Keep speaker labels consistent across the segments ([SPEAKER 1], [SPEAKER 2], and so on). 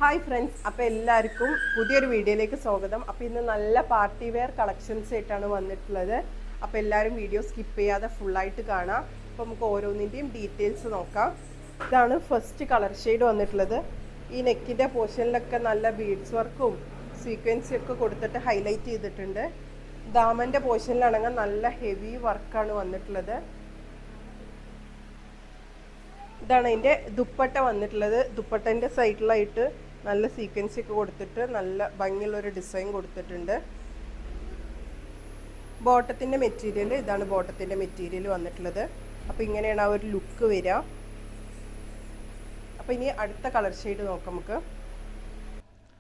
[SPEAKER 1] Hi friends, അപ്പോൾ എല്ലാവർക്കും പുതിയൊരു വീഡിയോയിലേക്ക് സ്വാഗതം. അപ്പോൾ ഇന്ന് നല്ല പാർട്ടി വെയർ കളക്ഷൻസ് ആയിട്ടാണ് വന്നിട്ടുള്ളത്. അപ്പോൾ എല്ലാവരും വീഡിയോ സ്കിപ്പ് ചെയ്യാതെ ഫുള്ളായിട്ട് കാണാം. അപ്പോൾ നമുക്ക് ഓരോന്നിൻ്റെയും ഡീറ്റെയിൽസ് നോക്കാം. ഇതാണ് ഫസ്റ്റ് കളർ ഷെയ്ഡ് വന്നിട്ടുള്ളത്. ഈ നെക്കിൻ്റെ പോർഷനിലൊക്കെ നല്ല ബീഡ്സ് വർക്കും സീക്വൻസും ഒക്കെ കൊടുത്തിട്ട് ഹൈലൈറ്റ് ചെയ്തിട്ടുണ്ട്. ദാമൻ്റെ പോർഷനിലാണെങ്കിൽ നല്ല ഹെവി വർക്കാണ് വന്നിട്ടുള്ളത്. ഇതാണ് അതിൻ്റെ ദുപ്പട്ട വന്നിട്ടുള്ളത്. ദുപ്പട്ടൻ്റെ സൈഡിലായിട്ട് നല്ല സീക്വൻസ് ഒക്കെ കൊടുത്തിട്ട് നല്ല ഭംഗിയുള്ളൊരു ഡിസൈൻ കൊടുത്തിട്ടുണ്ട്. ബോട്ടത്തിൻ്റെ മെറ്റീരിയൽ ഇതാണ്. ബോട്ടത്തിൻ്റെ മെറ്റീരിയൽ വന്നിട്ടുള്ളത്. അപ്പോൾ ഇങ്ങനെയാണ് ആ ഒരു ലുക്ക് വരിക. അപ്പോൾ ഇനി അടുത്ത കളർ ഷെയ്ഡ് നോക്കാം നമുക്ക്.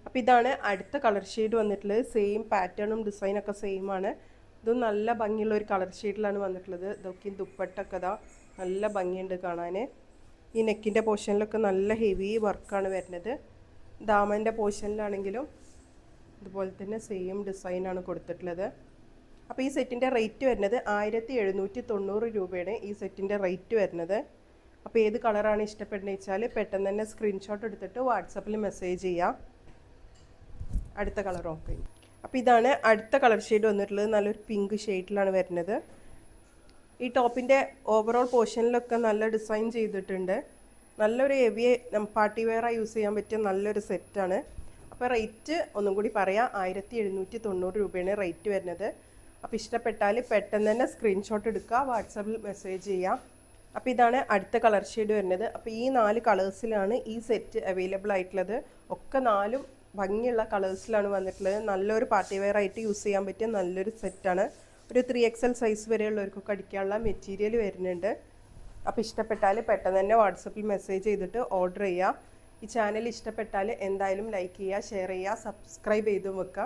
[SPEAKER 1] അപ്പോൾ ഇതാണ് അടുത്ത കളർ ഷെയ്ഡ് വന്നിട്ടുള്ളത്. സെയിം പാറ്റേണും ഡിസൈനൊക്കെ സെയിം ആണ്. ഇതും നല്ല ഭംഗിയുള്ള ഒരു കളർ ഷെയ്ഡിലാണ് വന്നിട്ടുള്ളത്. ഇതൊക്കെ ദുപ്പട്ടൊക്കെ ഇതാ നല്ല ഭംഗിയുണ്ട് കാണാൻ. ഈ നെക്കിൻ്റെ പോർഷനിലൊക്കെ നല്ല ഹെവി വർക്കാണ് വരുന്നത്. ദാമൻ്റെ പോർഷനിലാണെങ്കിലും ഇതുപോലെ തന്നെ സെയിം ഡിസൈനാണ് കൊടുത്തിട്ടുള്ളത്. അപ്പോൾ ഈ സെറ്റിൻ്റെ റേറ്റ് വരുന്നത് 1790 രൂപയാണ് ഈ സെറ്റിൻ്റെ റേറ്റ് വരുന്നത്. അപ്പോൾ ഏത് കളറാണ് ഇഷ്ടപ്പെടുന്നത് വെച്ചാൽ പെട്ടെന്ന് തന്നെ സ്ക്രീൻഷോട്ട് എടുത്തിട്ട് വാട്സപ്പിൽ മെസ്സേജ് ചെയ്യാം. അടുത്ത കളർ ഓക്കെ. അപ്പോൾ ഇതാണ് അടുത്ത കളർ ഷെയ്ഡ് വന്നിട്ടുള്ളത്. നല്ലൊരു പിങ്ക് ഷെയ്ഡിലാണ് വരുന്നത്. ഈ ടോപ്പിൻ്റെ ഓവറോൾ പോർഷനിലൊക്കെ നല്ല ഡിസൈൻ ചെയ്തിട്ടുണ്ട്. നല്ലൊരു ഹെവി പാർട്ടി വെയറായി യൂസ് ചെയ്യാൻ പറ്റിയ നല്ലൊരു സെറ്റാണ്. അപ്പോൾ റേറ്റ് ഒന്നും കൂടി പറയാം, 1790 രൂപയാണ് റേറ്റ് വരുന്നത്. അപ്പോൾ ഇഷ്ടപ്പെട്ടാൽ പെട്ടെന്ന് തന്നെ സ്ക്രീൻഷോട്ട് എടുക്കുക, വാട്സാപ്പിൽ മെസ്സേജ് ചെയ്യാം. അപ്പോൾ ഇതാണ് അടുത്ത കളർ ഷെയ്ഡ് വരുന്നത്. അപ്പോൾ ഈ 4 കളേഴ്സിലാണ് ഈ സെറ്റ് അവൈലബിൾ ആയിട്ടുള്ളത്. ഒക്കെ 4 ഭംഗിയുള്ള കളേഴ്സിലാണ് വന്നിട്ടുള്ളത്. നല്ലൊരു പാർട്ടി വെയറായിട്ട് യൂസ് ചെയ്യാൻ പറ്റിയ നല്ലൊരു സെറ്റാണ്. ഒരു 3XL സൈസ് വരെയുള്ളവർക്കൊക്കെ അടിക്കാനുള്ള മെറ്റീരിയൽ വരുന്നുണ്ട്. അപ്പോൾ ഇഷ്ടപ്പെട്ടാൽ പെട്ടെന്ന് തന്നെ വാട്സപ്പിൽ മെസ്സേജ് ചെയ്തിട്ട് ഓർഡർ ചെയ്യുക. ഈ ചാനൽ ഇഷ്ടപ്പെട്ടാൽ എന്തായാലും ലൈക്ക് ചെയ്യുക, ഷെയർ ചെയ്യുക, സബ്സ്ക്രൈബ് ചെയ്തും വെക്കുക.